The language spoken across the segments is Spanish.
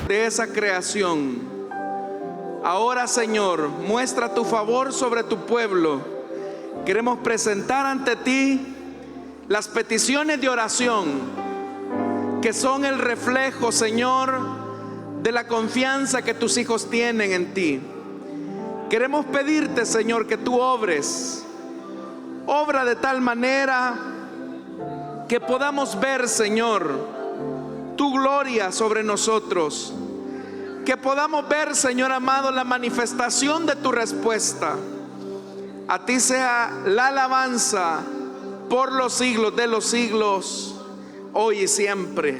de esa creación. Ahora, Señor, muestra tu favor sobre tu pueblo. Queremos presentar ante ti las peticiones de oración, que son el reflejo, Señor, de la confianza que tus hijos tienen en ti. Queremos pedirte, Señor, que tú obra de tal manera que podamos ver, Señor, tu gloria sobre nosotros, que podamos ver, Señor amado, la manifestación de tu respuesta. A ti sea la alabanza por los siglos de los siglos, hoy y siempre.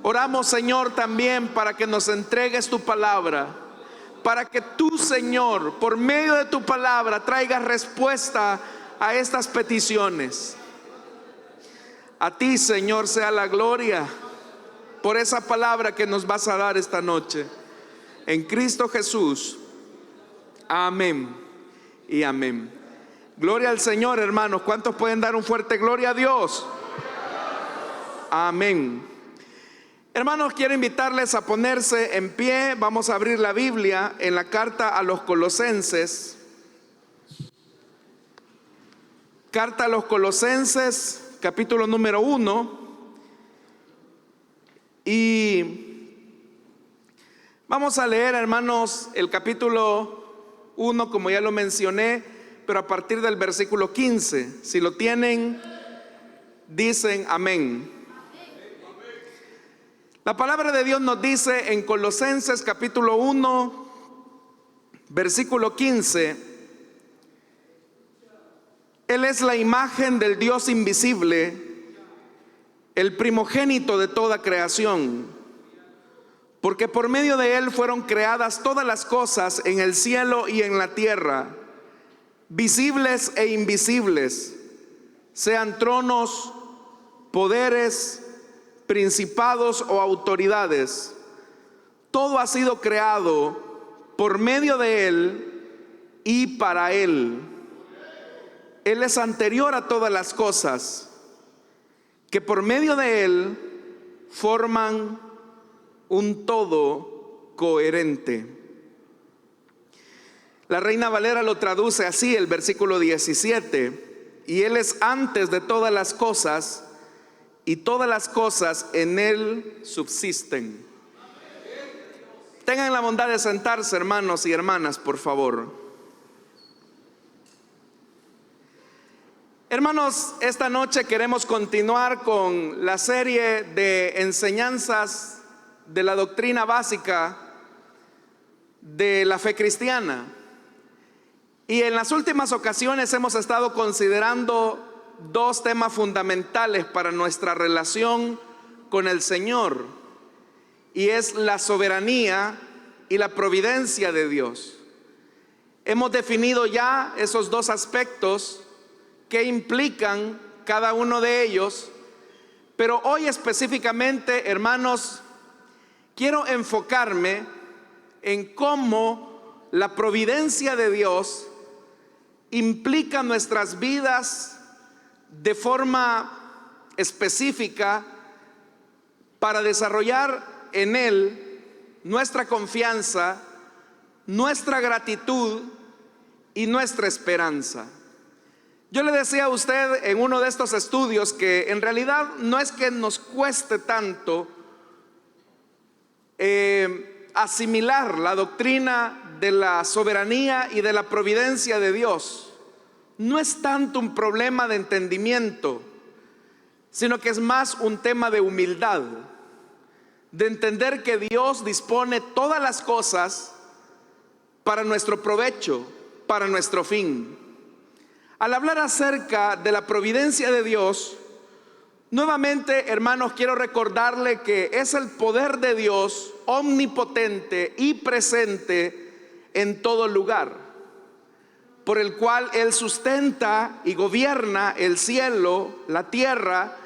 Oramos, Señor, también para que nos entregues tu palabra, para que tú, Señor, por medio de tu palabra traigas respuesta a estas peticiones. A ti, Señor, sea la gloria por esa palabra que nos vas a dar esta noche. En Cristo Jesús. Amén y amén. Gloria al Señor, hermanos. ¿Cuántos pueden dar un fuerte gloria a Dios? Amén. Hermanos, quiero invitarles a ponerse en pie. Vamos a abrir la Biblia en la carta a los Colosenses. Carta a los Colosenses, capítulo número 1. Y vamos a leer, hermanos, el capítulo 1, como ya lo mencioné, pero a partir del versículo 15. Si lo tienen, dicen amén. La palabra de Dios nos dice en Colosenses capítulo 1, versículo 15: Él es la imagen del Dios invisible, el primogénito de toda creación, porque por medio de Él fueron creadas todas las cosas en el cielo y en la tierra, visibles e invisibles, sean tronos, poderes, principados o autoridades. Todo ha sido creado por medio de Él y para Él. Él es anterior a todas las cosas, que por medio de Él forman un todo coherente. La Reina Valera lo traduce así, el versículo 17: y Él es antes de todas las cosas, y todas las cosas en Él subsisten. Tengan la bondad de sentarse, hermanos y hermanas, por favor. Hermanos, esta noche queremos continuar con la serie de enseñanzas de la doctrina básica de la fe cristiana. Y en las últimas ocasiones hemos estado considerando dos temas fundamentales para nuestra relación con el Señor, y es la soberanía y la providencia de Dios. Hemos definido ya esos dos aspectos que implican cada uno de ellos, pero hoy específicamente, hermanos, quiero enfocarme en cómo la providencia de Dios implica nuestras vidas de forma específica para desarrollar en Él nuestra confianza, nuestra gratitud y nuestra esperanza. Yo le decía a usted en uno de estos estudios que en realidad no es que nos cueste tanto asimilar la doctrina de la soberanía y de la providencia de Dios. No es tanto un problema de entendimiento, sino que es más un tema de humildad, de entender que Dios dispone todas las cosas para nuestro provecho, para nuestro fin. Al hablar acerca de la providencia de Dios, nuevamente, hermanos, quiero recordarle que es el poder de Dios omnipotente y presente en todo lugar, por el cual Él sustenta y gobierna el cielo, la tierra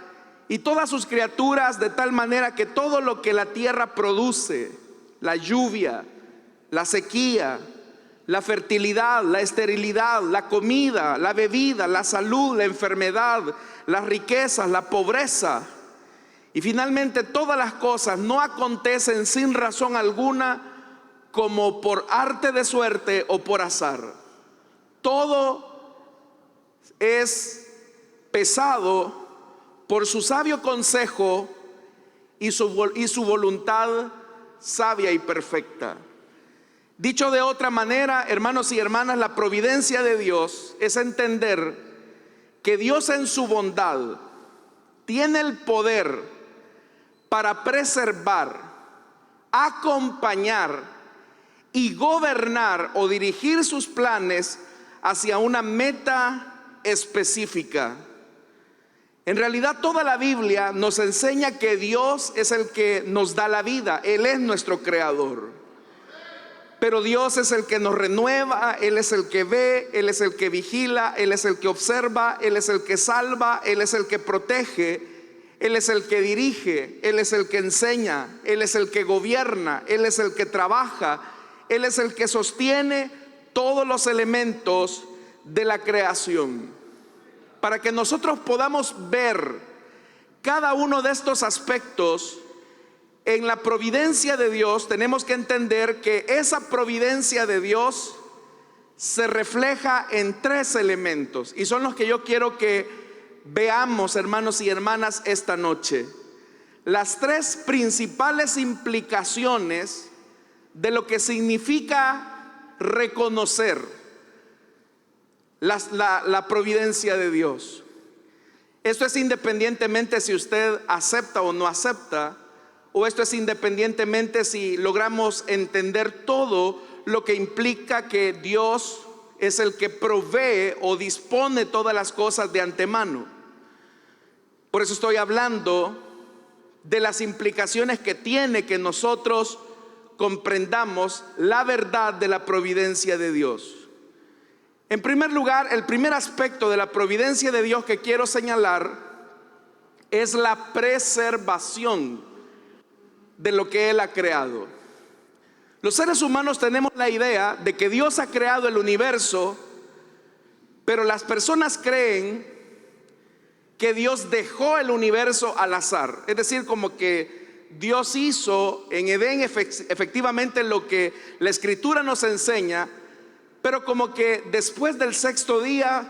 y todas sus criaturas, de tal manera que todo lo que la tierra produce, la lluvia, la sequía, la fertilidad, la esterilidad, la comida, la bebida, la salud, la enfermedad, las riquezas, la pobreza Y finalmente, todas las cosas no acontecen sin razón alguna, como por arte de suerte o por azar. Todo es pesado por su sabio consejo y su voluntad sabia y perfecta. Dicho de otra manera, hermanos y hermanas, la providencia de Dios es entender que Dios en su bondad tiene el poder para preservar, acompañar y gobernar o dirigir sus planes hacia una meta específica. En realidad, toda la Biblia nos enseña que Dios es el que nos da la vida. Él es nuestro creador. Pero Dios es el que nos renueva, Él es el que ve, Él es el que vigila, Él es el que observa, Él es el que salva, Él es el que protege, Él es el que dirige, Él es el que enseña, Él es el que gobierna, Él es el que trabaja, Él es el que sostiene todos los elementos de la creación. Para que nosotros podamos ver cada uno de estos aspectos en la providencia de Dios, tenemos que entender que esa providencia de Dios se refleja en tres elementos, y son los que yo quiero que veamos, hermanos y hermanas, esta noche. Las tres principales implicaciones de lo que significa reconocer la providencia de Dios. Esto es independientemente si usted acepta o no acepta, o esto es independientemente si logramos entender todo lo que implica que Dios es el que provee o dispone todas las cosas de antemano. Por eso estoy hablando de las implicaciones que tiene que nosotros comprendamos la verdad de la providencia de Dios. En primer lugar, el primer aspecto de la providencia de Dios que quiero señalar es la preservación de lo que Él ha creado. Los seres humanos tenemos la idea de que Dios ha creado el universo, pero las personas creen que Dios dejó el universo al azar. Es decir, como que Dios hizo en Edén efectivamente lo que la Escritura nos enseña, pero como que después del sexto día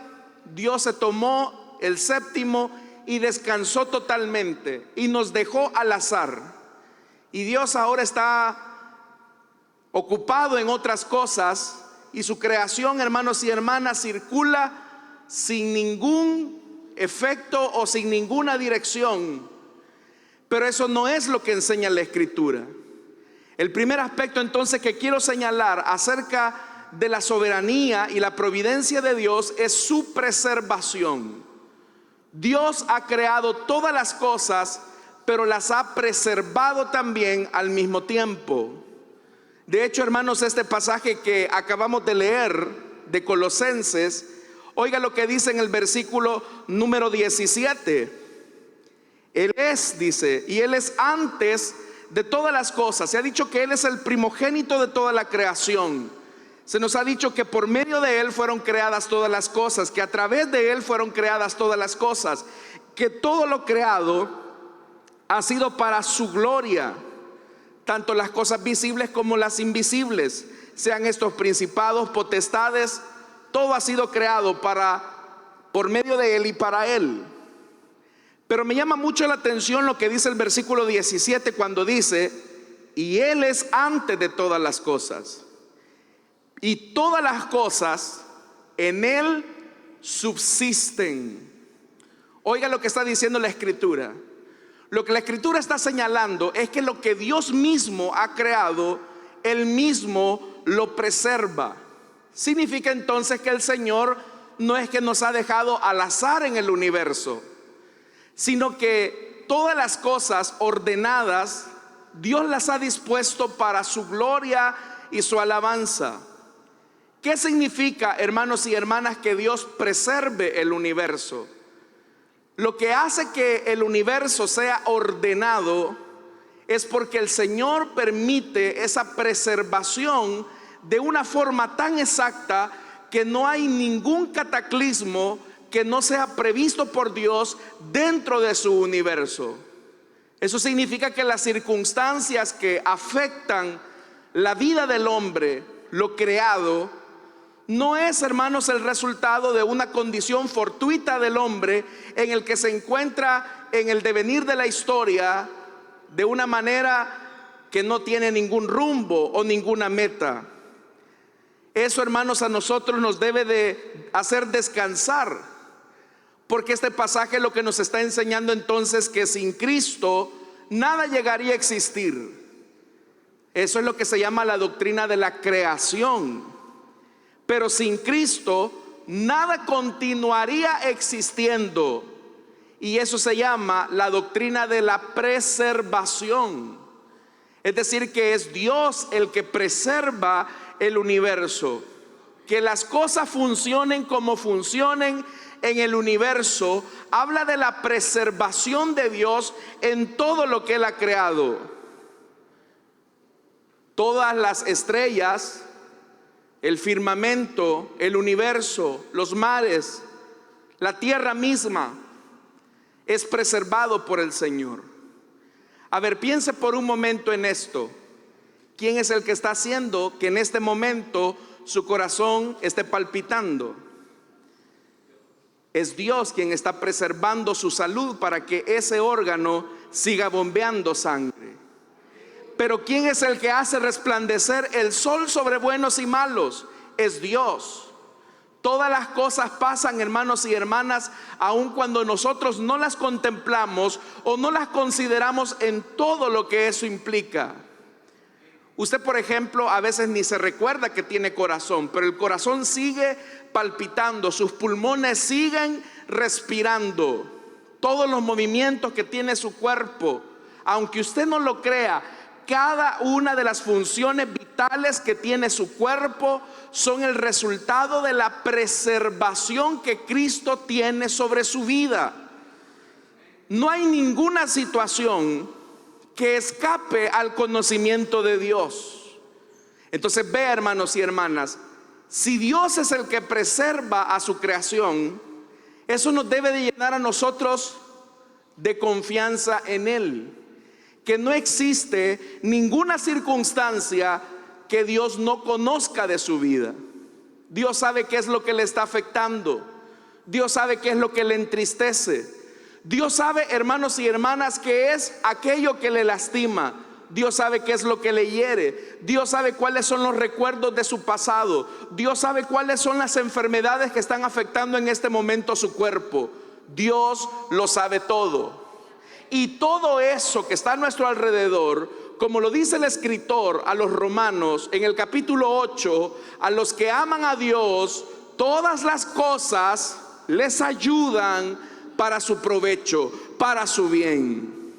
Dios se tomó el séptimo y descansó totalmente y nos dejó al azar. Y Dios ahora está ocupado en otras cosas y su creación, hermanos y hermanas, circula sin ningún efecto o sin ninguna dirección. Pero eso no es lo que enseña la Escritura. El primer aspecto entonces que quiero señalar acerca de la soberanía y la providencia de Dios es su preservación. Dios ha creado todas las cosas, pero las ha preservado también al mismo tiempo. De hecho, hermanos, este pasaje que acabamos de leer de Colosenses, oiga lo que dice en el versículo número 17. Él es, dice, y Él es antes de todas las cosas. Se ha dicho que Él es el primogénito de toda la creación. Se nos ha dicho que por medio de Él fueron creadas todas las cosas, que a través de Él fueron creadas todas las cosas, que todo lo creado ha sido para su gloria, tanto las cosas visibles como las invisibles, sean estos principados, potestades, todo ha sido creado por medio de Él y para Él. Pero me llama mucho la atención lo que dice el versículo 17 cuando dice: y Él es antes de todas las cosas, y todas las cosas en Él subsisten. Oiga lo que está diciendo la Escritura. Lo que la Escritura está señalando es que lo que Dios mismo ha creado, Él mismo lo preserva. Significa entonces que el Señor no es que nos ha dejado al azar en el universo, sino que todas las cosas ordenadas, Dios las ha dispuesto para su gloria y su alabanza. ¿Qué significa, hermanos y hermanas, que Dios preserve el universo? Lo que hace que el universo sea ordenado es porque el Señor permite esa preservación de una forma tan exacta que no hay ningún cataclismo que no sea previsto por Dios dentro de su universo. Eso significa que las circunstancias que afectan la vida del hombre, lo creado, no es, hermanos, el resultado de una condición fortuita del hombre en el que se encuentra en el devenir de la historia de una manera que no tiene ningún rumbo o ninguna meta. Eso, hermanos, a nosotros nos debe de hacer descansar, porque este pasaje lo que nos está enseñando entonces que sin Cristo nada llegaría a existir. Eso es lo que se llama la doctrina de la creación. Pero sin Cristo nada continuaría existiendo. Y eso se llama la doctrina de la preservación. Es decir, que es Dios el que preserva el universo. Que las cosas funcionen como funcionen en el universo habla de la preservación de Dios en todo lo que Él ha creado. Todas las estrellas, el firmamento, el universo, los mares, la tierra misma, es preservado por el Señor. A ver, piense por un momento en esto. ¿Quién es el que está haciendo que en este momento su corazón esté palpitando? Es Dios quien está preservando su salud para que ese órgano siga bombeando sangre. Pero ¿quién es el que hace resplandecer el sol sobre buenos y malos? Es Dios. Todas las cosas pasan, hermanos y hermanas, aun cuando nosotros no las contemplamos o no las consideramos en todo lo que eso implica. Usted, por ejemplo, a veces ni se recuerda que tiene corazón, pero el corazón sigue palpitando, sus pulmones siguen respirando. Todos los movimientos que tiene su cuerpo, aunque usted no lo crea, cada una de las funciones vitales que tiene su cuerpo son el resultado de la preservación que Cristo tiene sobre su vida. No hay ninguna situación que escape al conocimiento de Dios. Entonces vea, hermanos y hermanas, si Dios es el que preserva a su creación, eso nos debe de llenar a nosotros de confianza en Él. Que no existe ninguna circunstancia que Dios no conozca de su vida. Dios sabe qué es lo que le está afectando. Dios sabe qué es lo que le entristece. Dios sabe, hermanos y hermanas, qué es aquello que le lastima. Dios sabe qué es lo que le hiere. Dios sabe cuáles son los recuerdos de su pasado. Dios sabe cuáles son las enfermedades que están afectando en este momento su cuerpo. Dios lo sabe todo. Y todo eso que está a nuestro alrededor, como lo dice el escritor a los romanos en el capítulo 8, a los que aman a Dios, todas las cosas les ayudan para su provecho, para su bien.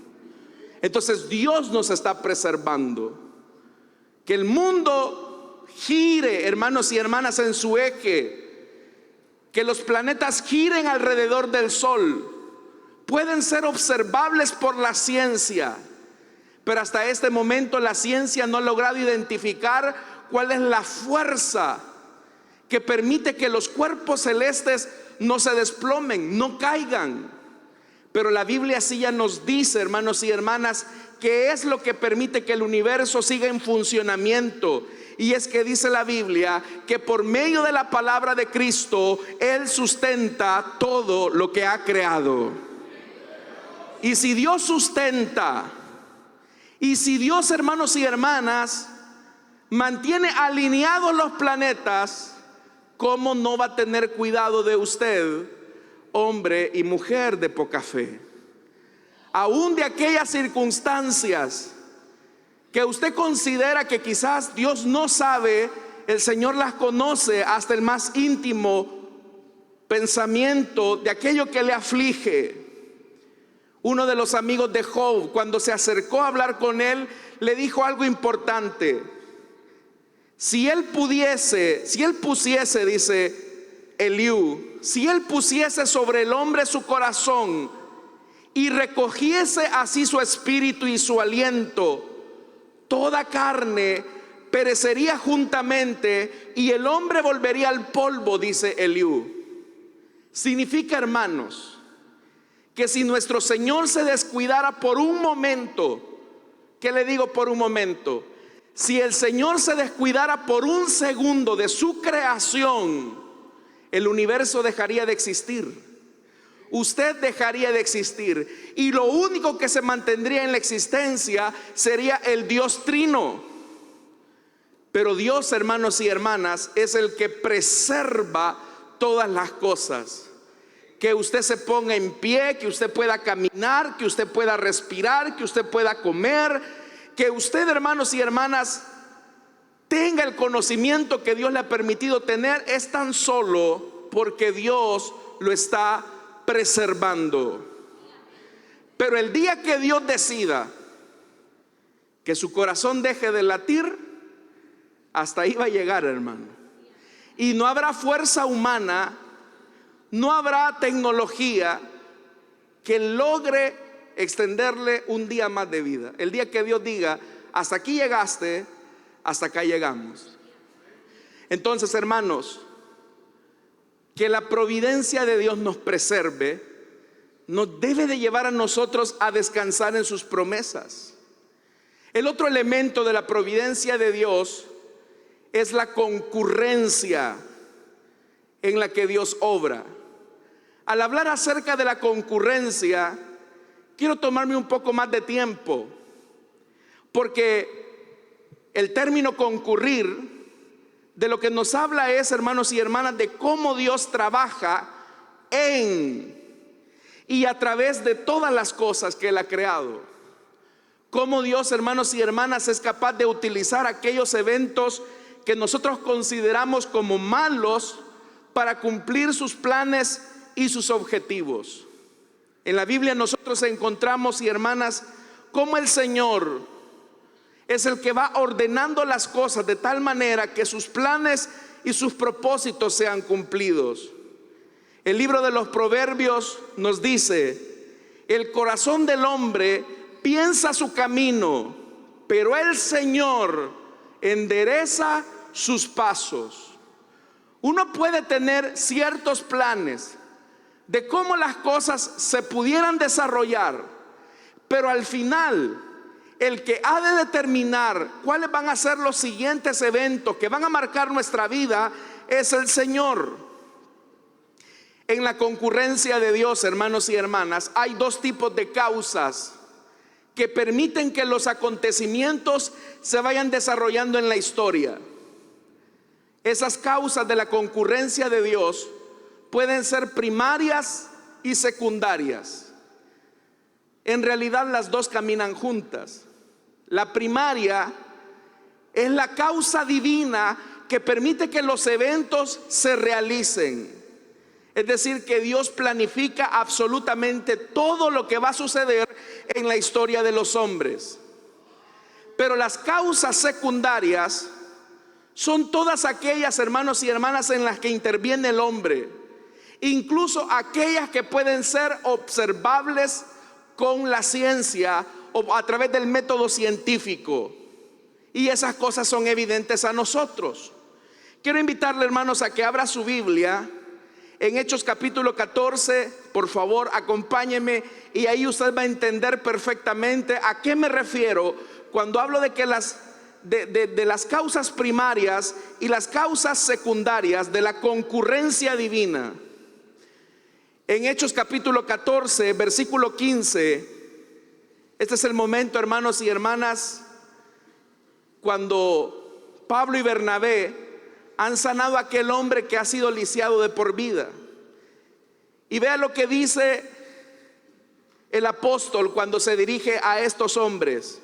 Entonces Dios nos está preservando. Que el mundo gire, hermanos y hermanas, en su eje. Que los planetas giren alrededor del sol. Pueden ser observables por la ciencia, pero hasta este momento la ciencia no ha logrado identificar cuál es la fuerza que permite que los cuerpos celestes no se desplomen, no caigan. Pero la Biblia sí ya nos dice, hermanos y hermanas, qué es lo que permite que el universo siga en funcionamiento. Y es que dice la Biblia que por medio de la palabra de Cristo Él sustenta todo lo que ha creado. Y si Dios sustenta, y si Dios, hermanos y hermanas, mantiene alineados los planetas, ¿cómo no va a tener cuidado de usted, hombre y mujer de poca fe? Aún de aquellas circunstancias que usted considera que quizás Dios no sabe, el Señor las conoce hasta el más íntimo pensamiento de aquello que le aflige. Uno de los amigos de Job, cuando se acercó a hablar con él, le dijo algo importante. Si él pusiese, dice Eliú, si él pusiese sobre el hombre su corazón y recogiese así su espíritu y su aliento, toda carne perecería juntamente y el hombre volvería al polvo, dice Eliú. Significa, hermanos, que si nuestro Señor se descuidara por un momento, ¿qué le digo por un momento? Si el Señor se descuidara por un segundo de su creación, el universo dejaría de existir. Usted dejaría de existir y lo único que se mantendría en la existencia sería el Dios Trino. Pero Dios, hermanos y hermanas, es el que preserva todas las cosas. Que usted se ponga en pie, que usted pueda caminar, que usted pueda respirar, que usted pueda comer, que usted, hermanos y hermanas, tenga el conocimiento que Dios le ha permitido tener, es tan solo porque Dios lo está preservando. Pero el día que Dios decida que su corazón deje de latir, hasta ahí va a llegar, hermano. Y no habrá fuerza humana, no habrá tecnología que logre extenderle un día más de vida. El día que Dios diga, hasta aquí llegaste, hasta acá llegamos. Entonces, hermanos, que la providencia de Dios nos preserve, nos debe de llevar a nosotros a descansar en sus promesas. El otro elemento de la providencia de Dios es la concurrencia en la que Dios obra. Al hablar acerca de la concurrencia, quiero tomarme un poco más de tiempo, porque el término concurrir de lo que nos habla es, hermanos y hermanas, de cómo Dios trabaja en y a través de todas las cosas que Él ha creado. Cómo Dios, hermanos y hermanas, es capaz de utilizar aquellos eventos que nosotros consideramos como malos para cumplir sus planes y sus objetivos. En la Biblia nosotros encontramos, y hermanas, cómo el Señor es el que va ordenando las cosas de tal manera que sus planes y sus propósitos sean cumplidos. El libro de los Proverbios nos dice: el corazón del hombre piensa su camino, pero el Señor endereza sus pasos. Uno puede tener ciertos planes de cómo las cosas se pudieran desarrollar, pero al final el que ha de determinar cuáles van a ser los siguientes eventos que van a marcar nuestra vida es el Señor. En la concurrencia de Dios, hermanos y hermanas, hay dos tipos de causas que permiten que los acontecimientos se vayan desarrollando en la historia. Esas causas de la concurrencia de Dios pueden ser primarias y secundarias. En realidad las dos caminan juntas. La primaria es la causa divina que permite que los eventos se realicen. Es decir, que Dios planifica absolutamente todo lo que va a suceder en la historia de los hombres. Pero las causas secundarias son todas aquellas, hermanos y hermanas, en las que interviene el hombre, incluso aquellas que pueden ser observables con la ciencia o a través del método científico, y esas cosas son evidentes a nosotros. Quiero invitarle, hermanos, a que abra su Biblia en Hechos capítulo 14, por favor, acompáñeme, y ahí usted va a entender perfectamente a qué me refiero cuando hablo de que de las causas primarias y las causas secundarias de la concurrencia divina. En Hechos capítulo 14, versículo 15, este es el momento, hermanos y hermanas, cuando Pablo y Bernabé han sanado a aquel hombre que ha sido lisiado de por vida. Y vea lo que dice el apóstol cuando se dirige a estos hombres: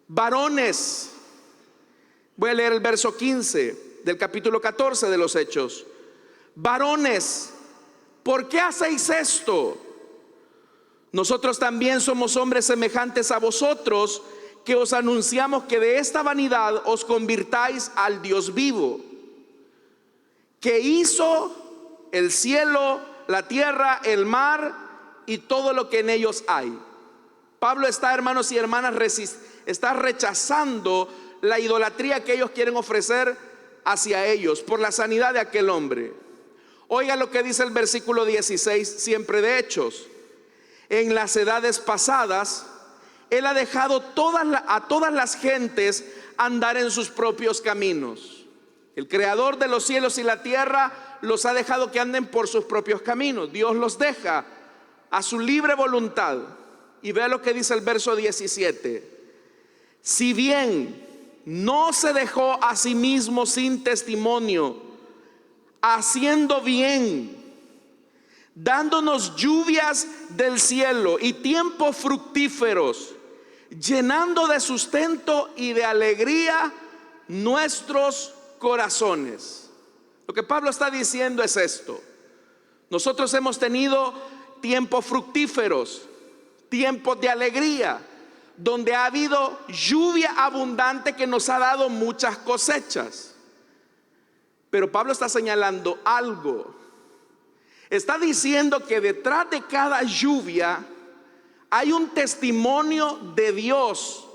varones. Voy a leer el verso 15 del capítulo 14 de los Hechos. Varones, ¿por qué hacéis esto? Nosotros también somos hombres semejantes a vosotros, que os anunciamos que de esta vanidad os convirtáis al Dios vivo, que hizo el cielo, la tierra, el mar y todo lo que en ellos hay. Pablo está, hermanos y hermanas, está rechazando la idolatría que ellos quieren ofrecer hacia ellos por la sanidad de aquel hombre. Oiga lo que dice el versículo 16, siempre de Hechos. en las edades pasadas, Él ha dejado a todas las gentes andar en sus propios caminos. El creador de los cielos y la tierra los ha dejado que anden por sus propios caminos. Dios los deja a su libre voluntad. Y vea lo que dice el verso 17. Si bien no se dejó a sí mismo sin testimonio, haciendo bien, dándonos lluvias del cielo y tiempos fructíferos, llenando de sustento y de alegría nuestros corazones. Lo que Pablo está diciendo es esto: nosotros hemos tenido tiempos fructíferos, tiempos de alegría, donde ha habido lluvia abundante que nos ha dado muchas cosechas. Pero Pablo está señalando algo. Está diciendo que detrás de cada lluvia hay un testimonio de Dios,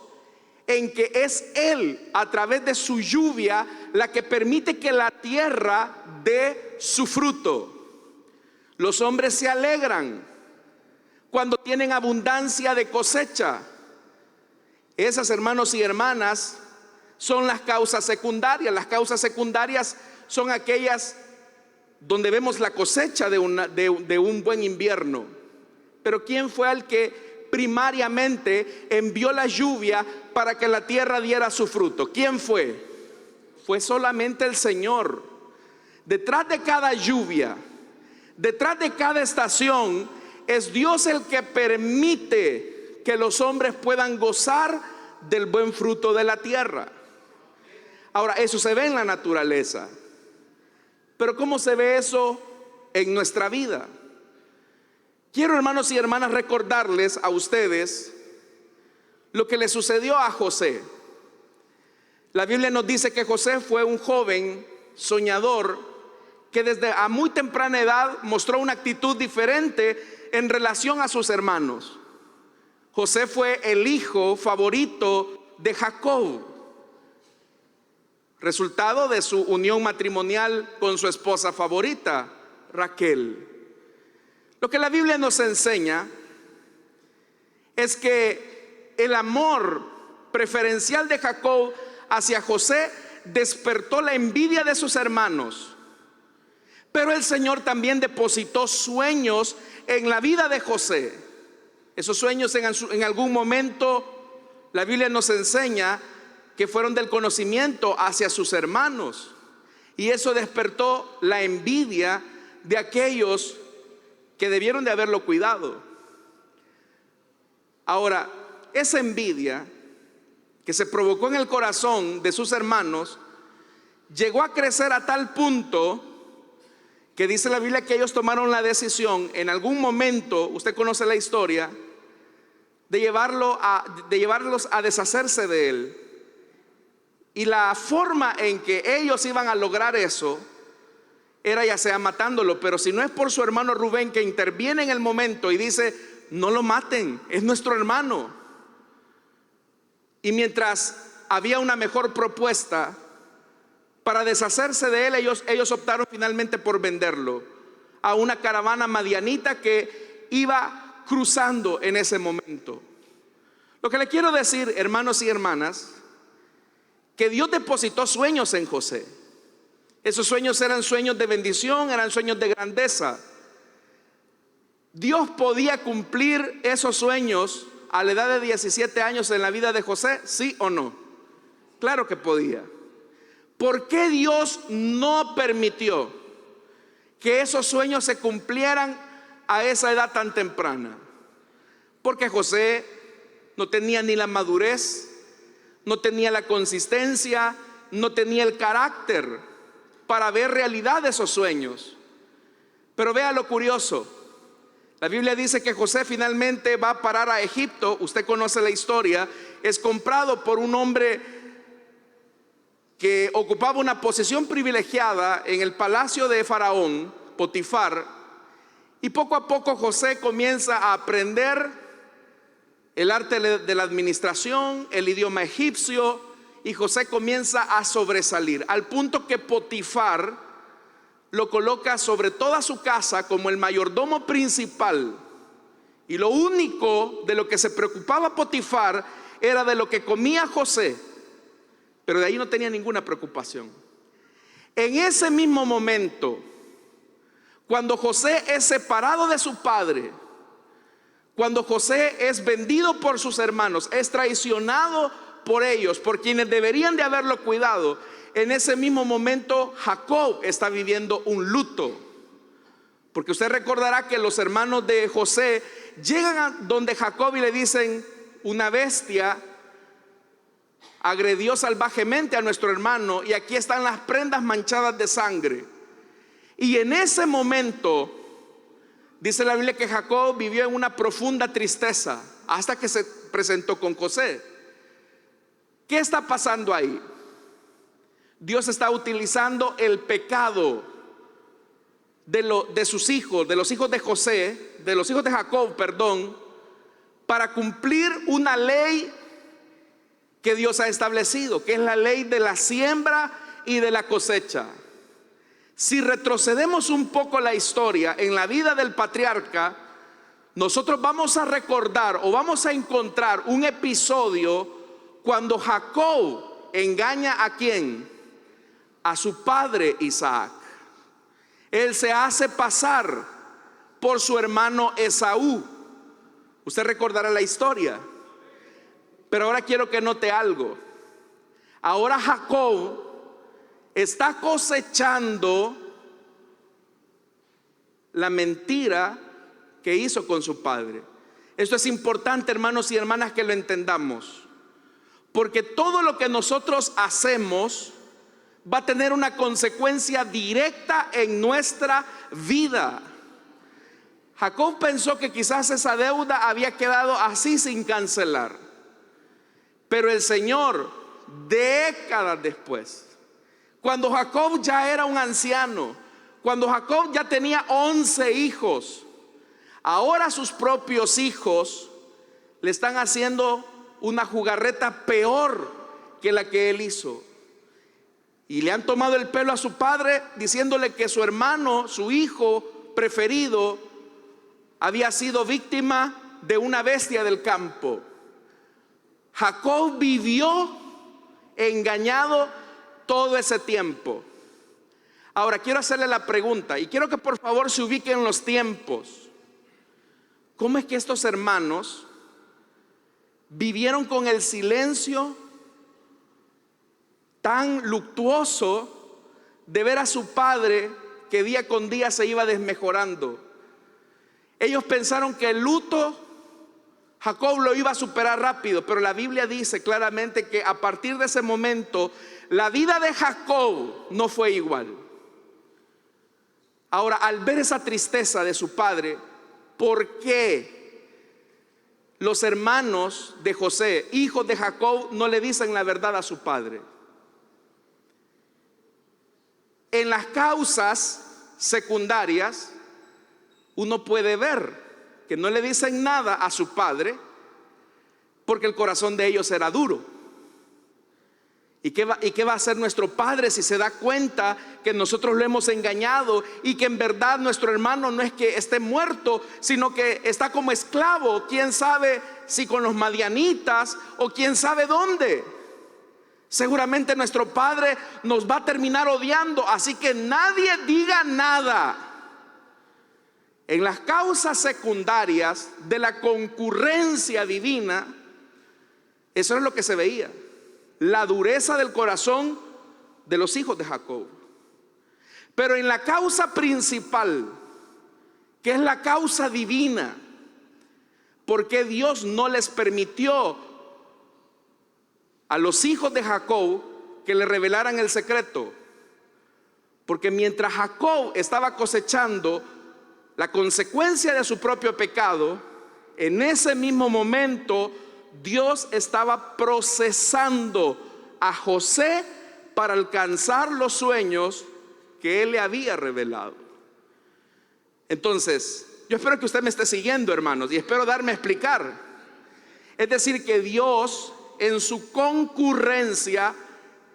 en que es Él, a través de su lluvia, la que permite que la tierra dé su fruto. Los hombres se alegran cuando tienen abundancia de cosecha. Esas, hermanos y hermanas, son las causas secundarias. Las causas secundarias son aquellas donde vemos la cosecha de un buen invierno. Pero ¿quién fue el que primariamente envió la lluvia para que la tierra diera su fruto? ¿Quién fue? Fue solamente el Señor. Detrás de cada lluvia, detrás de cada estación, es Dios el que permite que los hombres puedan gozar del buen fruto de la tierra. Ahora, eso se ve en la naturaleza. Pero ¿cómo se ve eso en nuestra vida? Quiero, hermanos y hermanas, recordarles a ustedes lo que le sucedió a José. La Biblia nos dice que José fue un joven soñador que desde a muy temprana edad mostró una actitud diferente en relación a sus hermanos. José fue el hijo favorito de Jacob, resultado de su unión matrimonial con su esposa favorita, Raquel. Lo que la Biblia nos enseña es que el amor preferencial de Jacob hacia José despertó la envidia de sus hermanos. Pero el Señor también depositó sueños en la vida de José. Esos sueños en algún momento la Biblia nos enseña que fueron del conocimiento hacia sus hermanos, y eso despertó la envidia de aquellos que debieron de haberlo cuidado. Ahora, esa envidia que se provocó en el corazón de sus hermanos llegó a crecer a tal punto que dice la Biblia que ellos tomaron la decisión en algún momento, usted conoce la historia, de llevarlos a deshacerse de él. Y la forma en que ellos iban a lograr eso era ya sea matándolo, pero si no es por su hermano Rubén, que interviene en el momento y dice: no lo maten, es nuestro hermano. Y mientras había una mejor propuesta para deshacerse de él, ellos optaron finalmente por venderlo a una caravana madianita que iba cruzando en ese momento. Lo que le quiero decir, hermanos y hermanas, que Dios depositó sueños en José. Esos sueños eran sueños de bendición, eran sueños de grandeza. ¿Dios podía cumplir esos sueños a la edad de 17 años en la vida de José? ¿Sí o no? Claro que podía. ¿Por qué Dios no permitió que esos sueños se cumplieran a esa edad tan temprana? Porque José no tenía ni la madurez, no tenía la consistencia, no tenía el carácter para ver realidad de esos sueños. Pero vea lo curioso. La Biblia dice que José finalmente va a parar a Egipto. Usted conoce la historia. Es comprado por un hombre que ocupaba una posición privilegiada en el palacio de Faraón, Potifar. Y poco a poco José comienza a aprender el arte de la administración, el idioma egipcio, y José comienza a sobresalir, al punto que Potifar lo coloca sobre toda su casa como el mayordomo principal. Y lo único de lo que se preocupaba Potifar era de lo que comía José, pero de ahí no tenía ninguna preocupación. En ese mismo momento, cuando José es separado de su padre, cuando José es vendido por sus hermanos, es traicionado por ellos, por quienes deberían de haberlo cuidado, en ese mismo momento Jacob está viviendo un luto. Porque usted recordará que los hermanos de José llegan a donde Jacob y le dicen: una bestia agredió salvajemente a nuestro hermano y aquí están las prendas manchadas de sangre. Y en ese momento dice la Biblia que Jacob vivió en una profunda tristeza hasta que se presentó con José. ¿Qué está pasando ahí? Dios está utilizando el pecado de sus hijos, de los hijos de José, de los hijos de Jacob, perdón, para cumplir una ley que Dios ha establecido, que es la ley de la siembra y de la cosecha. Si retrocedemos un poco la historia en la vida del patriarca, nosotros vamos a recordar o vamos a encontrar un episodio cuando Jacob engaña ¿a quién? A su padre Isaac. Él se hace pasar por su hermano Esaú. Usted recordará la historia. Pero ahora quiero que note algo. Ahora Jacob está cosechando la mentira que hizo con su padre. Esto es importante, hermanos y hermanas, que lo entendamos, porque todo lo que nosotros hacemos va a tener una consecuencia directa en nuestra vida. Jacob pensó que quizás esa deuda había quedado así sin cancelar, pero el Señor, décadas después, cuando Jacob ya era un anciano, cuando Jacob ya tenía 11 hijos, ahora sus propios hijos le están haciendo una jugarreta peor que la que él hizo. Y le han tomado el pelo a su padre diciéndole que su hermano, su hijo preferido, había sido víctima de una bestia del campo. Jacob vivió engañado todo ese tiempo. Ahora quiero hacerle la pregunta y quiero que por favor se ubiquen en los tiempos. ¿Cómo es que estos hermanos vivieron con el silencio tan luctuoso de ver a su padre que día con día se iba desmejorando? Ellos pensaron que el luto Jacob lo iba a superar rápido, pero la Biblia dice claramente que a partir de ese momento la vida de Jacob no fue igual. Ahora, al ver esa tristeza de su padre, ¿por qué los hermanos de José, hijos de Jacob, no le dicen la verdad a su padre? En las causas secundarias uno puede ver que no le dicen nada a su padre porque el corazón de ellos era duro. ¿Y qué va a hacer nuestro padre si se da cuenta que nosotros lo hemos engañado y que en verdad nuestro hermano no es que esté muerto, sino que está como esclavo? ¿Quién sabe si con los madianitas o quién sabe dónde? Seguramente nuestro padre nos va a terminar odiando, así que nadie diga nada. En las causas secundarias de la concurrencia divina, eso es lo que se veía: la dureza del corazón de los hijos de Jacob. Pero en la causa principal, que es la causa divina, ¿por qué Dios no les permitió a los hijos de Jacob que le revelaran el secreto? Porque mientras Jacob estaba cosechando la consecuencia de su propio pecado, en ese mismo momento Dios estaba procesando a José para alcanzar los sueños que él le había revelado. Entonces, yo espero que usted me esté siguiendo, hermanos, y espero darme a explicar. Es decir, que Dios en su concurrencia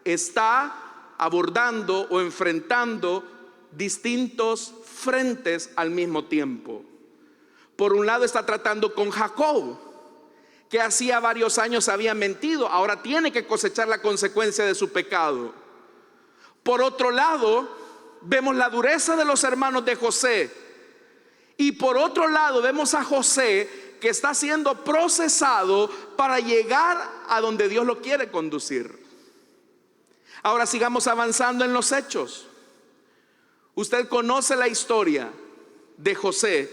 está abordando o enfrentando distintos frentes al mismo tiempo. Por un lado está tratando con Jacob, que hacía varios años había mentido, ahora tiene que cosechar la consecuencia de su pecado. Por otro lado, vemos la dureza de los hermanos de José. Y por otro lado, vemos a José que está siendo procesado para llegar a donde Dios lo quiere conducir. Ahora sigamos avanzando en los hechos. Usted conoce la historia de José.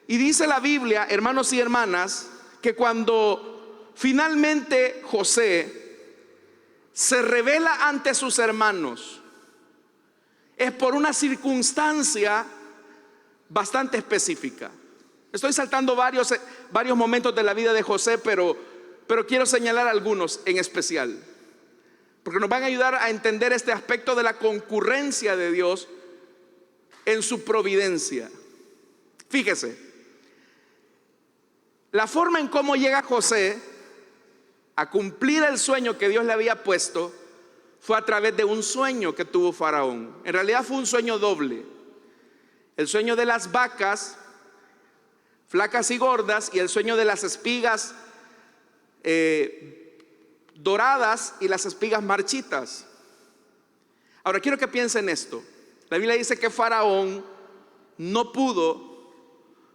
Y dice la Biblia, hermanos y hermanas, que cuando finalmente José se revela ante sus hermanos, es por una circunstancia bastante específica. Estoy saltando varios momentos de la vida de José, pero quiero señalar algunos en especial, porque nos van a ayudar a entender este aspecto de la concurrencia de Dios en su providencia. Fíjese, la forma en cómo llega José a cumplir el sueño que Dios le había puesto fue a través de un sueño que tuvo Faraón. En realidad fue un sueño doble. El sueño de las vacas flacas y gordas, y el sueño de las espigas doradas y las espigas marchitas. Ahora quiero que piensen esto. La Biblia dice que Faraón no pudo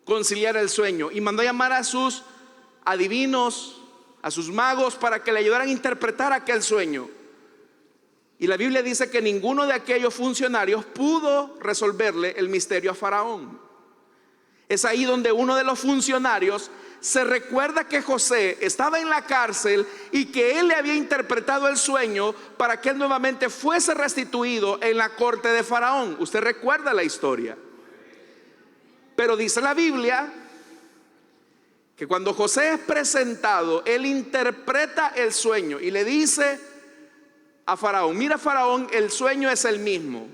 conciliar el sueño y mandó a llamar a sus adivinos, a sus magos, para que le ayudaran a interpretar aquel sueño. Y la Biblia dice que ninguno de aquellos funcionarios pudo resolverle el misterio a Faraón. Es ahí donde uno de los funcionarios se recuerda que José estaba en la cárcel y que él le había interpretado el sueño para que él nuevamente fuese restituido en la corte de Faraón. Usted recuerda la historia. Pero dice la Biblia que cuando José es presentado, él interpreta el sueño y le dice a Faraón: mira, Faraón, el sueño es el mismo.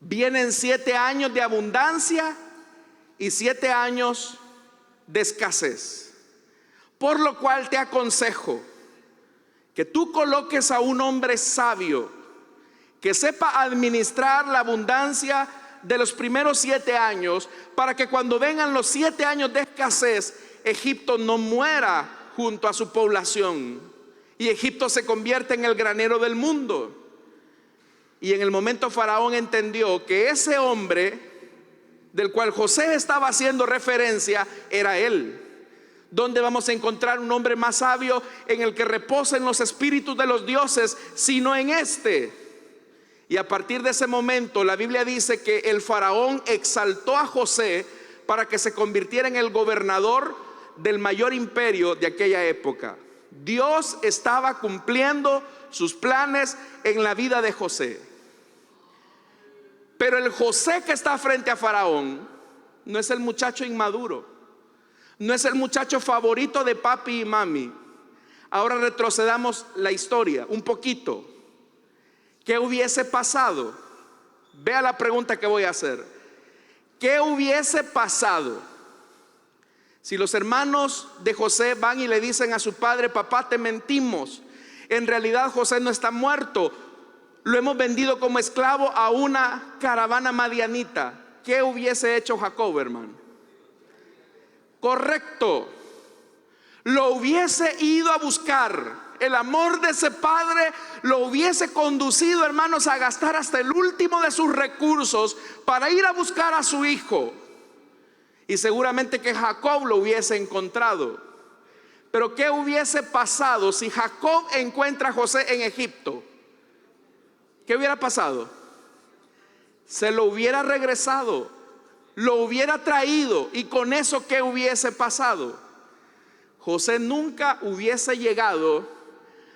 Vienen 7 años de abundancia y 7 años de escasez. Por lo cual te aconsejo que tú coloques a un hombre sabio que sepa administrar la abundancia de los primeros 7 años, para que cuando vengan los 7 años de escasez, Egipto no muera junto a su población y Egipto se convierte en el granero del mundo. Y en el momento Faraón entendió que ese hombre del cual José estaba haciendo referencia era él. ¿Dónde vamos a encontrar un hombre más sabio en el que reposen los espíritus de los dioses sino en este? Y a partir de ese momento la Biblia dice que el faraón exaltó a José para que se convirtiera en el gobernador del mayor imperio de aquella época. Dios estaba cumpliendo sus planes en la vida de José. Pero el José que está frente a Faraón no es el muchacho inmaduro, no es el muchacho favorito de papi y mami. Ahora retrocedamos la historia un poquito. ¿Qué hubiese pasado? Vea la pregunta que voy a hacer. ¿Qué hubiese pasado si los hermanos de José van y le dicen a su padre: papá, te mentimos, en realidad José no está muerto, lo hemos vendido como esclavo a una caravana madianita? ¿Qué hubiese hecho Jacob, hermano? Correcto, lo hubiese ido a buscar. El amor de ese padre lo hubiese conducido, hermanos, a gastar hasta el último de sus recursos para ir a buscar a su hijo. Y seguramente que Jacob lo hubiese encontrado. Pero ¿qué hubiese pasado si Jacob encuentra a José en Egipto? ¿Qué hubiera pasado? Se lo hubiera regresado, lo hubiera traído, y con eso ¿qué hubiese pasado? José nunca hubiese llegado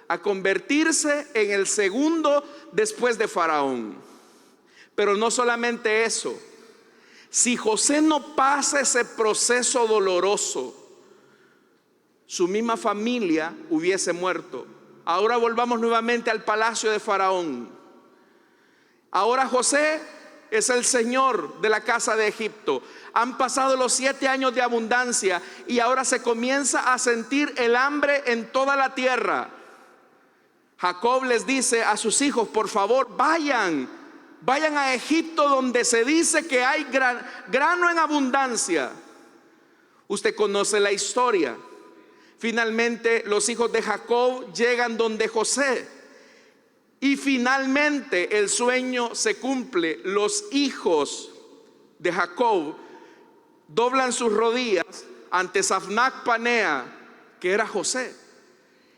a convertirse en el segundo después de Faraón. Pero no solamente eso, si José no pasa ese proceso doloroso, su misma familia hubiese muerto. Ahora volvamos nuevamente al palacio de Faraón. Ahora José es el señor de la casa de Egipto. Han pasado los 7 años de abundancia y ahora se comienza a sentir el hambre en toda la tierra. Jacob les dice a sus hijos: por favor, vayan a Egipto, donde se dice que hay grano en abundancia. Usted conoce la historia. Finalmente los hijos de Jacob llegan donde José. Y finalmente el sueño se cumple. Los hijos de Jacob doblan sus rodillas ante Safnac Panea, que era José.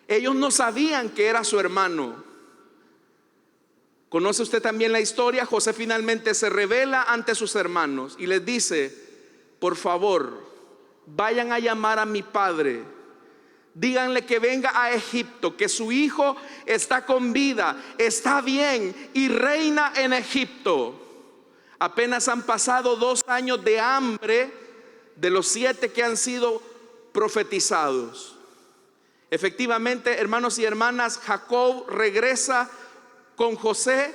Ellos no sabían que era su hermano. ¿Conoce usted también la historia? José finalmente se revela ante sus hermanos y les dice: por favor, vayan a llamar a mi padre. Díganle que venga a Egipto, que su hijo está con vida, está bien y reina en Egipto. Apenas han pasado 2 años de hambre de los 7 que han sido profetizados. Efectivamente, hermanos y hermanas, Jacob regresa con José,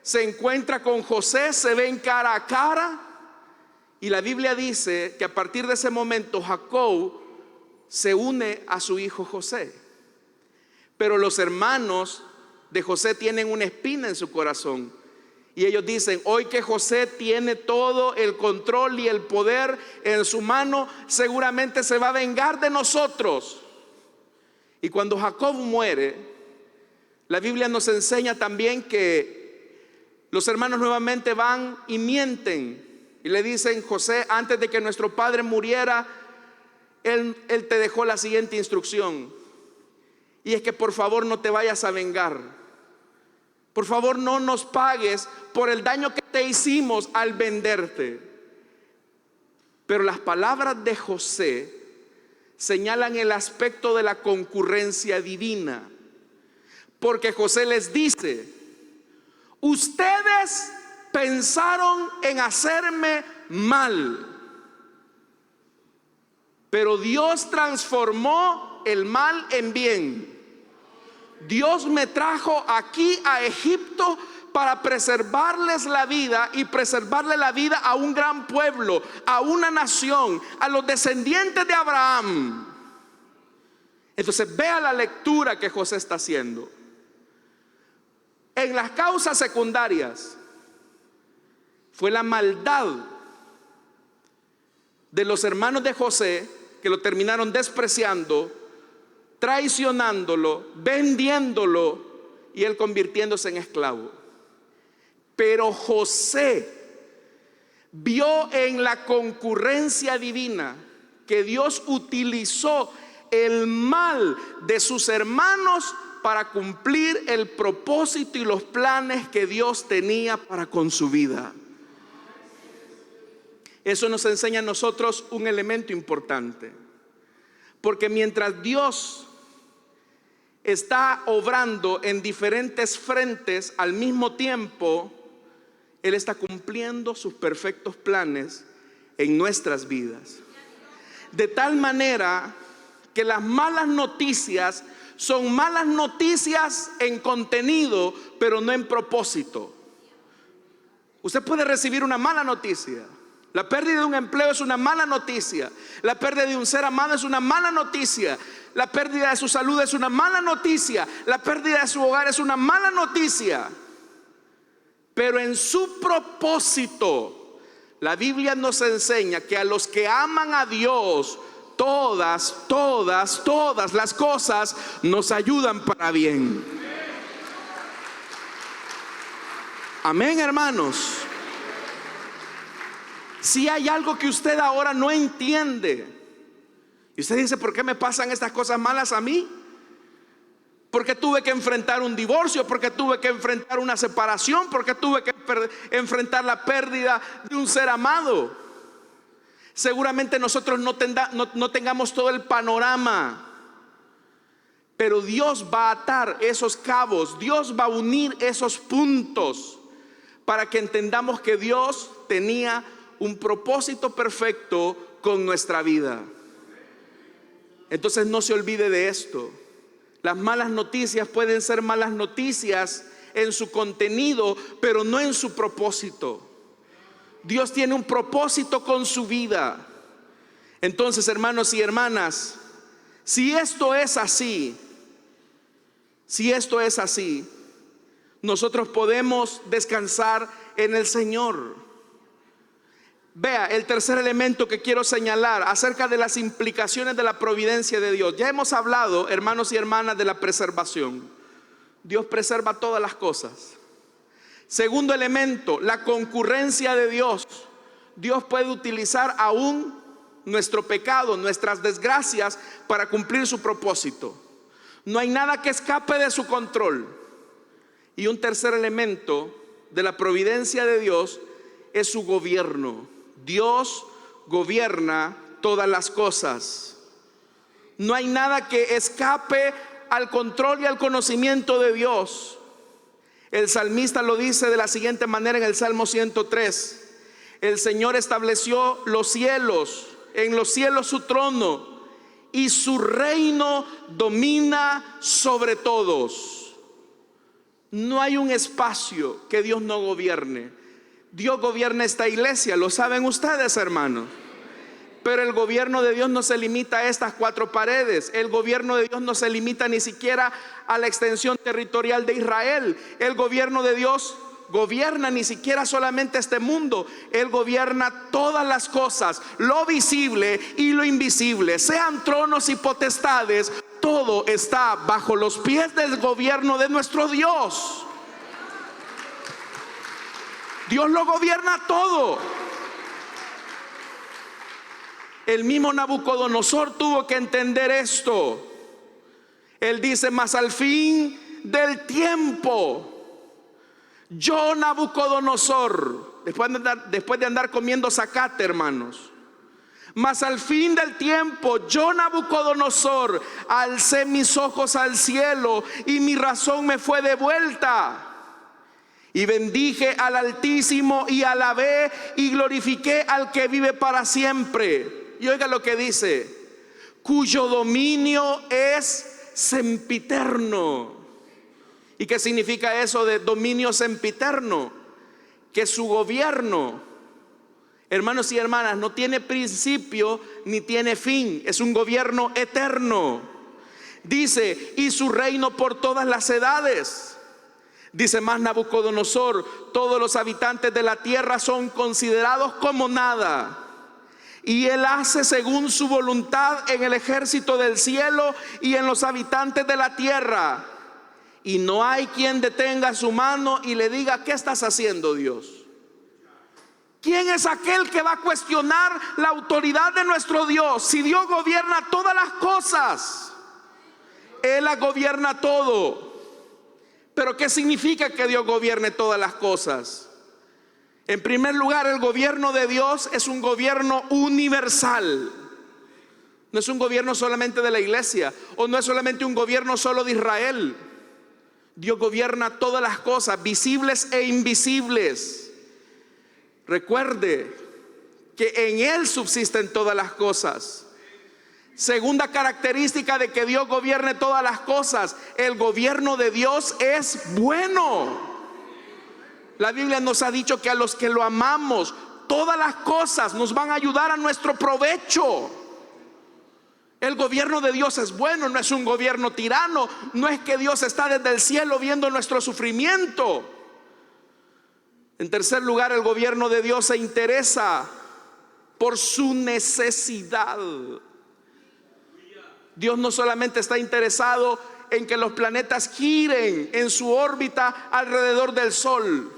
se encuentra con José, se ven cara a cara. Y la Biblia dice que a partir de ese momento Jacob se une a su hijo José. Pero los hermanos de José tienen una espina en su corazón. Y ellos dicen: hoy que José tiene todo el control y el poder en su mano, seguramente se va a vengar de nosotros. Y cuando Jacob muere, la Biblia nos enseña también que los hermanos nuevamente van y mienten. Y le dicen: José, antes de que nuestro padre muriera, él te dejó la siguiente instrucción. Y es que por favor no te vayas a vengar. Por favor no nos pagues por el daño que te hicimos al venderte. Pero las palabras de José señalan el aspecto de la concurrencia divina. Porque José les dice: ustedes pensaron en hacerme mal, pero Dios transformó el mal en bien. Dios me trajo aquí a Egipto para preservarles la vida y preservarle la vida a un gran pueblo, a una nación, a los descendientes de Abraham. Entonces vea la lectura que José está haciendo. En las causas secundarias fue la maldad de los hermanos de José, que lo terminaron despreciando, traicionándolo, vendiéndolo y él convirtiéndose en esclavo. Pero José vio en la concurrencia divina que Dios utilizó el mal de sus hermanos para cumplir el propósito y los planes que Dios tenía para con su vida. Eso nos enseña a nosotros un elemento importante. Porque mientras Dios está obrando en diferentes frentes al mismo tiempo, Él está cumpliendo sus perfectos planes en nuestras vidas. De tal manera que las malas noticias son malas noticias en contenido, pero no en propósito. Usted puede recibir una mala noticia. La pérdida de un empleo es una mala noticia. La pérdida de un ser amado es una mala noticia. La pérdida de su salud es una mala noticia. La pérdida de su hogar es una mala noticia. Pero en su propósito, la Biblia nos enseña que a los que aman a Dios, todas las cosas nos ayudan para bien. Amén, hermanos. Si hay algo que usted ahora no entiende y usted dice: ¿por qué me pasan estas cosas malas a mí? Porque tuve que enfrentar un divorcio, porque tuve que enfrentar una separación, porque tuve que enfrentar la pérdida de un ser amado. Seguramente nosotros no tengamos todo el panorama, pero Dios va a atar esos cabos, Dios va a unir esos puntos para que entendamos que Dios tenía un propósito perfecto con nuestra vida. Entonces no se olvide de esto. Las malas noticias pueden ser malas noticias en su contenido, pero no en su propósito. Dios tiene un propósito con su vida. Entonces, hermanos y hermanas, si esto es así, nosotros podemos descansar en el Señor. Vea, el tercer elemento que quiero señalar acerca de las implicaciones de la providencia de Dios. Ya hemos hablado, hermanos y hermanas, de la preservación. Dios preserva todas las cosas. Segundo elemento, la concurrencia de Dios. Dios puede utilizar aún nuestro pecado, nuestras desgracias, para cumplir su propósito. No hay nada que escape de su control. Y un tercer elemento de la providencia de Dios es su gobierno. Dios gobierna todas las cosas. No hay nada que escape al control y al conocimiento de Dios. El salmista lo dice de la siguiente manera en el Salmo 103: el Señor estableció los cielos, en los cielos su trono, y su reino domina sobre todos. No hay un espacio que Dios no gobierne. Dios gobierna esta iglesia, lo saben ustedes, hermanos. Pero el gobierno de Dios no se limita a estas cuatro paredes. El gobierno de Dios no se limita ni siquiera a la extensión territorial de Israel. El gobierno de Dios gobierna ni siquiera solamente este mundo. Él gobierna todas las cosas, lo visible y lo invisible, sean tronos y potestades. Todo está bajo los pies del gobierno de nuestro Dios. Dios lo gobierna todo. El mismo Nabucodonosor tuvo que entender esto. Él dice: mas al fin del tiempo, yo, Nabucodonosor, después de andar comiendo zacate, hermanos, mas al fin del tiempo, yo, Nabucodonosor, alcé mis ojos al cielo y mi razón me fue devuelta. Y bendije al Altísimo y alabé y glorifiqué al que vive para siempre. Y oiga lo que dice: cuyo dominio es sempiterno. ¿Y qué significa eso de dominio sempiterno? Que su gobierno, hermanos y hermanas, no tiene principio ni tiene fin. Es un gobierno eterno. Dice: y su reino por todas las edades. Dice más Nabucodonosor: todos los habitantes de la tierra son considerados como nada. Y él hace según su voluntad en el ejército del cielo y en los habitantes de la tierra. Y no hay quien detenga su mano y le diga: ¿qué estás haciendo, Dios? ¿Quién es aquel que va a cuestionar la autoridad de nuestro Dios? Si Dios gobierna todas las cosas, Él las gobierna todo. Pero ¿qué significa que Dios gobierne todas las cosas? En primer lugar, el gobierno de Dios es un gobierno universal. No es un gobierno solamente de la iglesia, o no es solamente un gobierno solo de Israel. Dios gobierna todas las cosas, visibles e invisibles. Recuerde que en Él subsisten todas las cosas. Segunda característica de que Dios gobierne todas las cosas: el gobierno de Dios es bueno. La Biblia nos ha dicho que a los que lo amamos, todas las cosas nos van a ayudar a nuestro provecho. El gobierno de Dios es bueno, no es un gobierno tirano. No es que Dios está desde el cielo viendo nuestro sufrimiento. En tercer lugar, el gobierno de Dios se interesa por su necesidad. Dios no solamente está interesado en que los planetas giren en su órbita alrededor del Sol.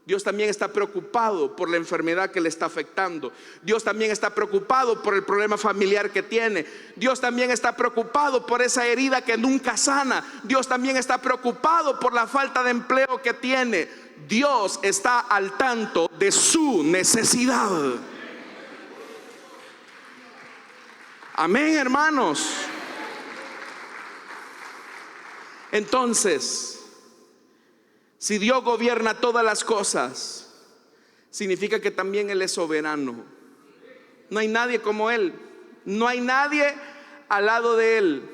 Dios también está preocupado por la enfermedad que le está afectando. Dios también está preocupado por el problema familiar que tiene. Dios también está preocupado por esa herida que nunca sana. Dios también está preocupado por la falta de empleo que tiene. Dios está al tanto de su necesidad. Amén, hermanos. Entonces, si Dios gobierna todas las cosas, significa que también Él es soberano. No hay nadie como Él. No hay nadie al lado de Él.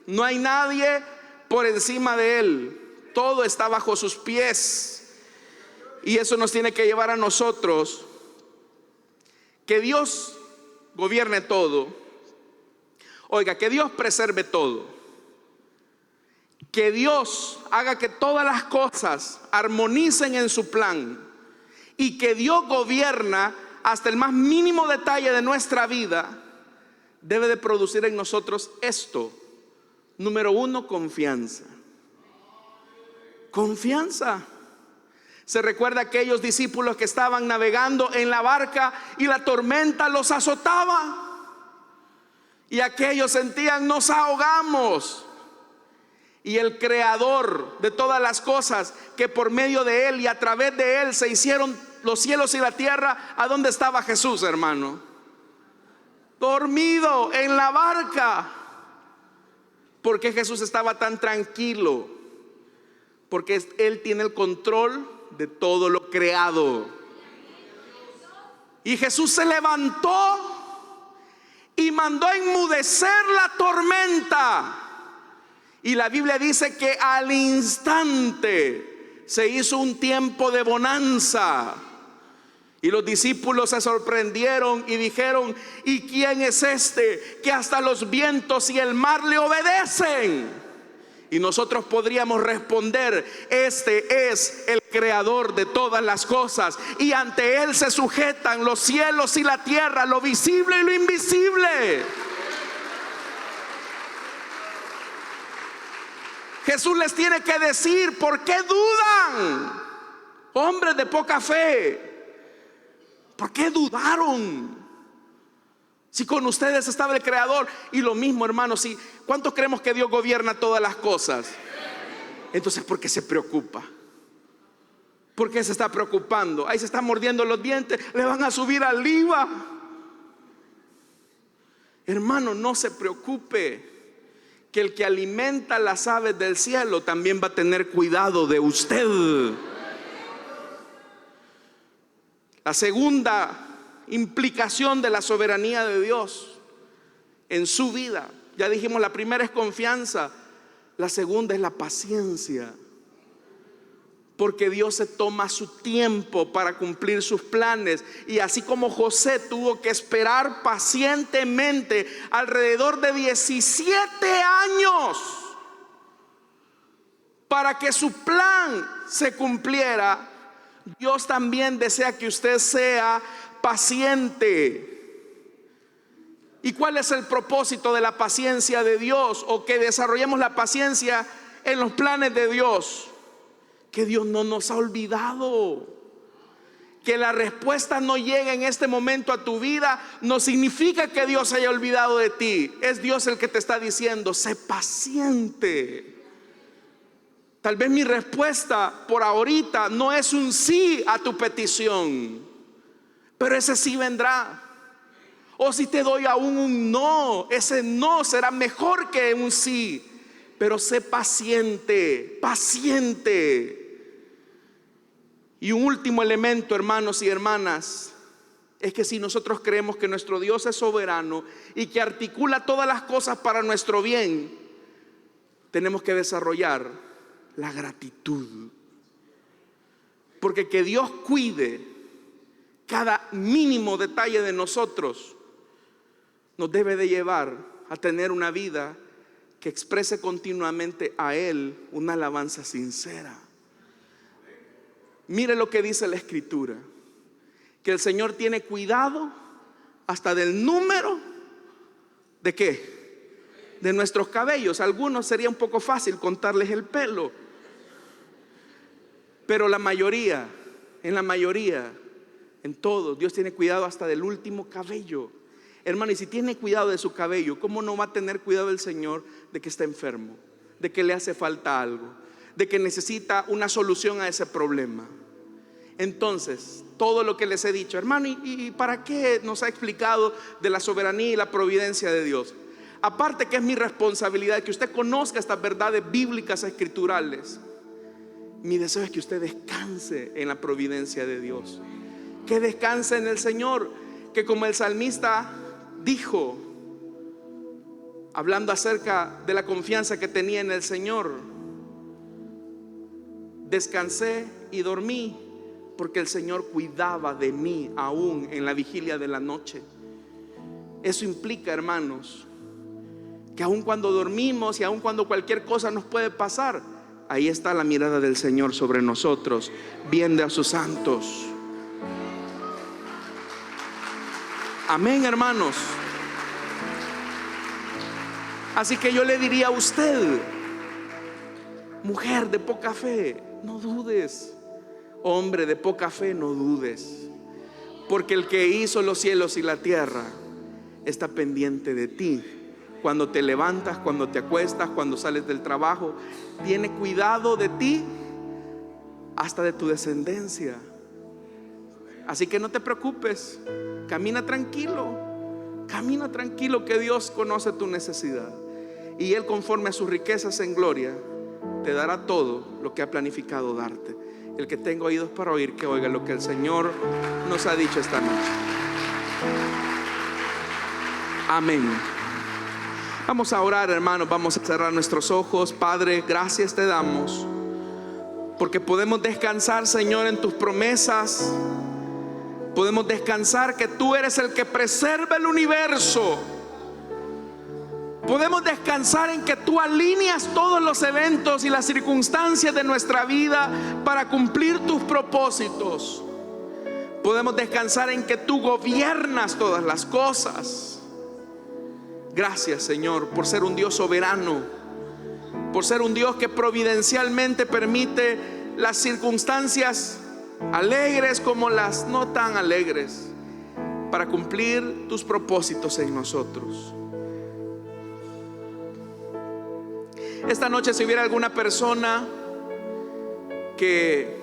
No hay nadie por encima de Él. Todo está bajo sus pies. Y eso nos tiene que llevar a nosotros que Dios gobierne todo. Oiga, que Dios preserve todo. Que Dios haga que todas las cosas armonicen en su plan. Y que Dios gobierna hasta el más mínimo detalle de nuestra vida, debe de producir en nosotros esto. Número uno, confianza. Confianza. Se recuerda a aquellos discípulos que estaban navegando en la barca y la tormenta los azotaba. Y aquellos sentían: nos ahogamos. Y el creador de todas las cosas, que por medio de él y a través de él se hicieron los cielos y la tierra, ¿a dónde estaba Jesús, hermano? Dormido en la barca. ¿Por qué Jesús estaba tan tranquilo? Porque él tiene el control de todo lo creado. Y Jesús se levantó y mandó a enmudecer la tormenta. Y la Biblia dice que al instante se hizo un tiempo de bonanza. Y los discípulos se sorprendieron y dijeron: ¿y quién es este que hasta los vientos y el mar le obedecen? Y nosotros podríamos responder: este es el creador de todas las cosas, y ante él se sujetan los cielos y la tierra, lo visible y lo invisible. Jesús les tiene que decir: ¿por qué dudan, hombres de poca fe? ¿Por qué dudaron? Si con ustedes estaba el creador. Y lo mismo, hermanos, si ¿cuántos creemos que Dios gobierna todas las cosas? Entonces, ¿por qué se preocupa? ¿Por qué se está preocupando? Ahí se está mordiendo los dientes, le van a subir al IVA. Hermano, no se preocupe, que el que alimenta las aves del cielo también va a tener cuidado de usted. La segunda implicación de la soberanía de Dios en su vida, ya dijimos, la primera es confianza, la segunda es la paciencia. Porque Dios se toma su tiempo para cumplir sus planes. Y así como José tuvo que esperar pacientemente alrededor de 17 años para que su plan se cumpliera, Dios también desea que usted sea paciente. ¿Y cuál es el propósito de la paciencia de Dios? O que desarrollemos la paciencia en los planes de Dios. Que Dios no nos ha olvidado. Que la respuesta no llegue en este momento a tu vida no significa que Dios se haya olvidado de ti. Es Dios el que te está diciendo: sé paciente. Tal vez mi respuesta por ahorita no es un sí a tu petición, pero ese sí vendrá. O si te doy aún un no, ese no será mejor que un sí. Pero sé paciente, paciente. Y un último elemento, hermanos y hermanas, es que si nosotros creemos que nuestro Dios es soberano y que articula todas las cosas para nuestro bien, tenemos que desarrollar la gratitud. Porque que Dios cuide cada mínimo detalle de nosotros nos debe de llevar a tener una vida que exprese continuamente a Él una alabanza sincera. Mire lo que dice la Escritura: que el Señor tiene cuidado hasta del número ¿de qué? De nuestros cabellos. A algunos sería un poco fácil contarles el pelo, pero la mayoría, en todos, Dios tiene cuidado hasta del último cabello. Hermano, y si tiene cuidado de su cabello, ¿cómo no va a tener cuidado el Señor de que está enfermo, de que le hace falta algo, de que necesita una solución a ese problema? Entonces, todo lo que les he dicho, hermano, ¿y para qué nos ha explicado de la soberanía y la providencia de Dios? Aparte que es mi responsabilidad que usted conozca estas verdades bíblicas escriturales, mi deseo es que usted descanse en la providencia de Dios, que descanse en el Señor, que como el salmista dijo, hablando acerca de la confianza que tenía en el Señor: descansé y dormí, porque el Señor cuidaba de mí aún en la vigilia de la noche. Eso implica, hermanos, que aun cuando dormimos y aun cuando cualquier cosa nos puede pasar, ahí está la mirada del Señor sobre nosotros, viendo a sus santos. Amén, hermanos. Así que yo le diría a usted, mujer de poca fe, no dudes. Hombre de poca fe, no dudes. Porque el que hizo los cielos y la tierra está pendiente de ti. Cuando te levantas, cuando te acuestas, cuando sales del trabajo, tiene cuidado de ti, hasta de tu descendencia. Así que no te preocupes, camina tranquilo, que Dios conoce tu necesidad. Y Él, conforme a sus riquezas en gloria, te dará todo lo que ha planificado darte. El que tenga oídos para oír, que oiga lo que el Señor nos ha dicho esta noche. Amén. Vamos a orar, hermanos, vamos a cerrar nuestros ojos. Padre, gracias te damos porque podemos descansar, Señor, en tus promesas. Podemos descansar que tú eres el que preserva el universo. Podemos descansar en que tú alineas todos los eventos y las circunstancias de nuestra vida para cumplir tus propósitos. Podemos descansar en que tú gobiernas todas las cosas. Gracias, Señor, por ser un Dios soberano, por ser un Dios que providencialmente permite las circunstancias alegres como las no tan alegres para cumplir tus propósitos en nosotros. Esta noche, si hubiera alguna persona que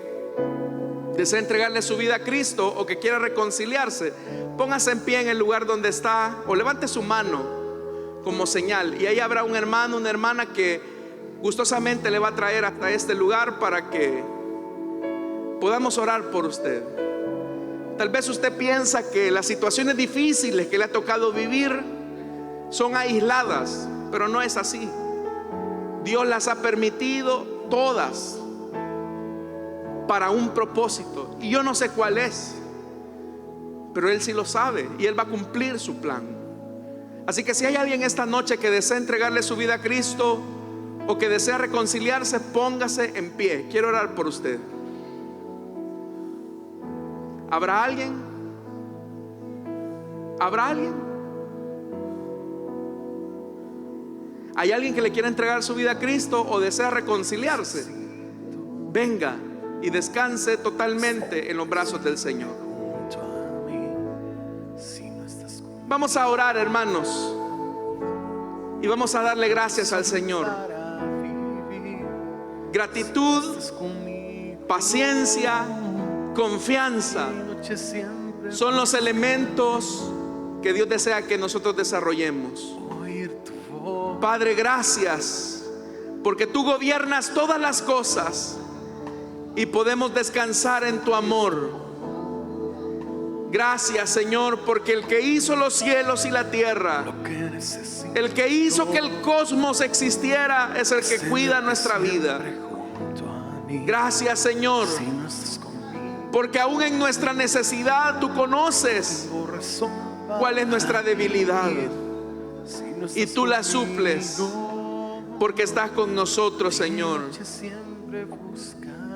desea entregarle su vida a Cristo o que quiera reconciliarse, póngase en pie en el lugar donde está o levante su mano como señal, y ahí habrá un hermano, una hermana que gustosamente le va a traer hasta este lugar para que podamos orar por usted. Tal vez usted piensa que las situaciones difíciles que le ha tocado vivir son aisladas, pero no es así. Dios las ha permitido todas para un propósito, y yo no sé cuál es, pero Él sí lo sabe y Él va a cumplir su plan. Así que si hay alguien esta noche que desea entregarle su vida a Cristo o que desea reconciliarse, póngase en pie. Quiero orar por usted. ¿Habrá alguien? ¿Habrá alguien? ¿Hay alguien que le quiera entregar su vida a Cristo o desea reconciliarse? Venga y descanse totalmente en los brazos del Señor. Vamos a orar, hermanos, y vamos a darle gracias al Señor. Gratitud, paciencia, confianza son los elementos que Dios desea que nosotros desarrollemos. Padre, gracias porque tú gobiernas todas las cosas y podemos descansar en tu amor. Gracias, Señor, porque el que hizo los cielos y la tierra, el que hizo que el cosmos existiera, es el que cuida nuestra vida. Gracias, Señor, porque aún en nuestra necesidad tú conoces cuál es nuestra debilidad y tú la suples, porque estás con nosotros, Señor.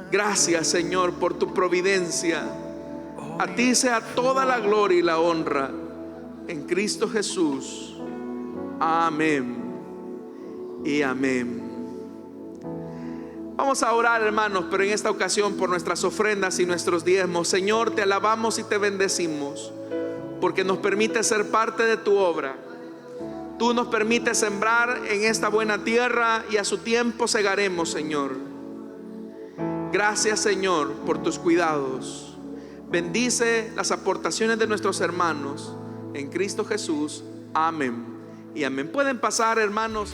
Gracias, Señor, por tu providencia. A ti sea toda la gloria y la honra en Cristo Jesús. Amén y amén. Vamos a orar, hermanos, pero en esta ocasión por nuestras ofrendas y nuestros diezmos. Señor, te alabamos y te bendecimos porque nos permite ser parte de tu obra. Tú nos permites sembrar en esta buena tierra y a su tiempo segaremos, Señor. Gracias, Señor, por tus cuidados. Bendice las aportaciones de nuestros hermanos en Cristo Jesús. Amén y amén. Pueden pasar, hermanos.